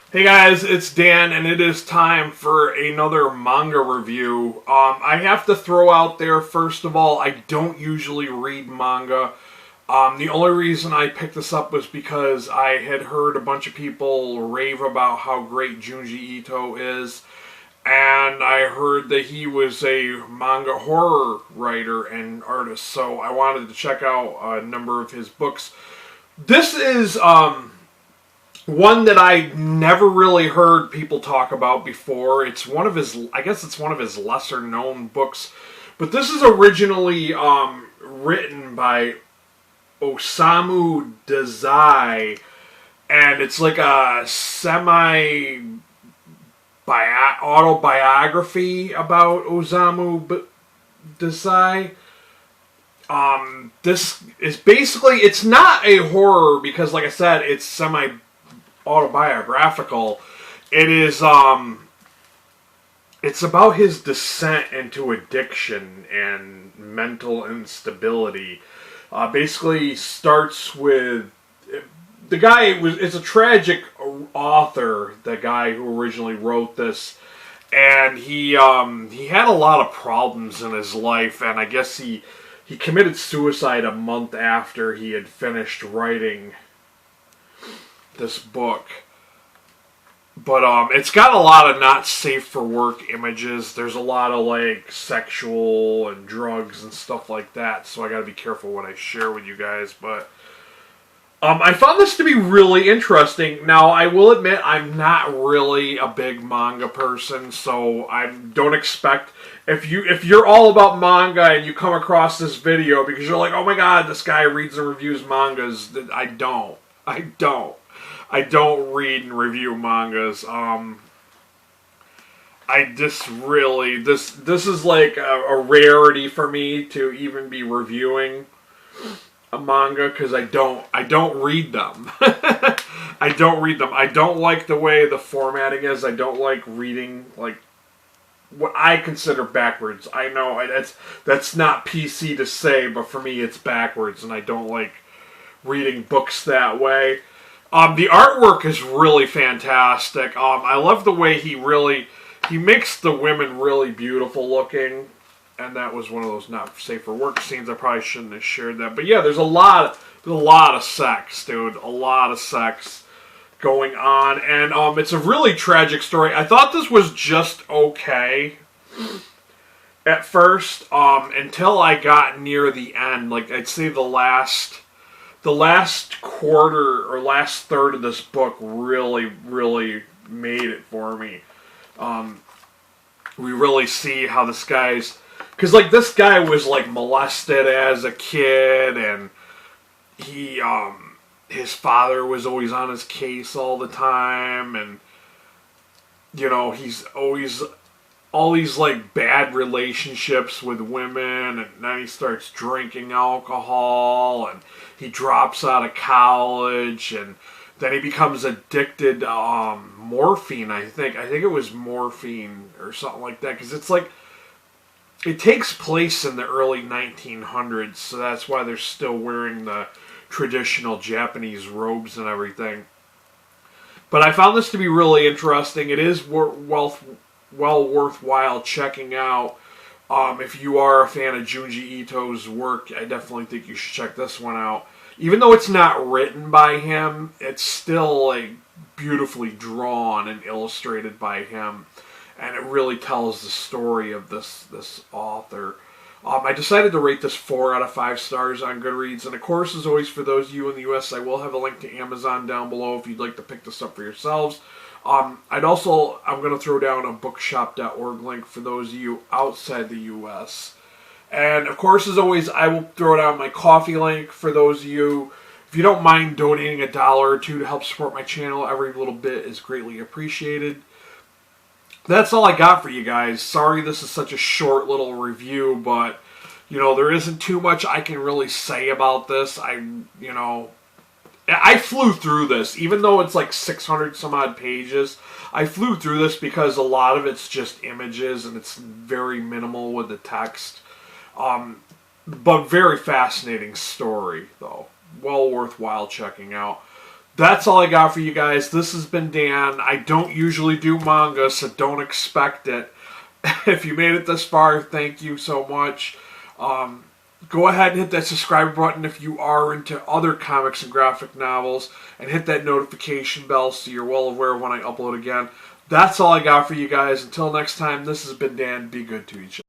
Hey guys, it's Dan, and it is time for another manga review. I have to throw out there, first of all, I don't usually read manga. The only reason I picked this up was because I had heard a bunch of people rave about how great Junji Ito is, and I heard that he was a manga horror writer and artist, so I wanted to check out a number of his books. This is, one that I never really heard people talk about before. It's one of his, I guess it's one of his lesser known books. But this is originally written by Osamu Dazai. And it's like a semi autobiography about Osamu Dazai. This is basically, it's not a horror because, like I said, it's semi autobiographical. It is it's about his descent into addiction and mental instability. Basically starts with the guy it's a tragic author, the guy who originally wrote this, and he had a lot of problems in his life, and I guess he committed suicide a month after he had finished writing this book. But it's got a lot of not safe for work images. There's a lot of like sexual and drugs and stuff like that, so I gotta be careful what I share with you guys. But I found this to be really interesting. Now, I will admit I'm not really a big manga person, so I don't expect, if you're all about manga and you come across this video because you're like, oh my god, this guy reads and reviews mangas, I don't read and review mangas. I just really, this is like a rarity for me to even be reviewing a manga because I don't read them. I don't read them. I don't like the way the formatting is. I don't like reading like what I consider backwards. I know that's not PC to say, but for me it's backwards, and I don't like reading books that way. The artwork is really fantastic. I love the way he makes the women really beautiful looking, and that was one of those not safe for work scenes. I probably shouldn't have shared that, but yeah, there's a lot of sex, dude. A lot of sex going on, and it's a really tragic story. I thought this was just okay at first, until I got near the end. Like I'd say the last quarter or last third of this book really made it for me. We really see how this guy's, because like this guy was like molested as a kid, and he his father was always on his case all the time, and you know, he's always all these like bad relationships with women, and then he starts drinking alcohol, and he drops out of college, and then he becomes addicted to morphine. I think it was morphine or something like that, because it's like it takes place in the early 1900s, so that's why they're still wearing the traditional Japanese robes and everything. But I found this to be really interesting. It is well worthwhile checking out. If you are a fan of Junji Ito's work, I definitely think you should check this one out. Even though it's not written by him, it's still like beautifully drawn and illustrated by him, and it really tells the story of this author. I decided to rate this 4 out of 5 stars on Goodreads, and of course, as always, for those of you in the US, I will have a link to Amazon down below if you'd like to pick this up for yourselves. I'm going to throw down a bookshop.org link for those of you outside the US. And of course, as always, I will throw down my coffee link for those of you. If you don't mind donating $1 or $2 to help support my channel, every little bit is greatly appreciated. That's all I got for you guys. Sorry this is such a short little review, but, you know, there isn't too much I can really say about this. I flew through this, even though it's like 600 some odd pages. I flew through this because a lot of it's just images and it's very minimal with the text. But very fascinating story, though. Well worthwhile checking out. That's all I got for you guys. This has been Dan. I don't usually do manga, so don't expect it. If you made it this far, thank you so much. Go ahead and hit that subscribe button if you are into other comics and graphic novels, and hit that notification bell so you're well aware when I upload again. That's all I got for you guys. Until next time, this has been Dan. Be good to each other.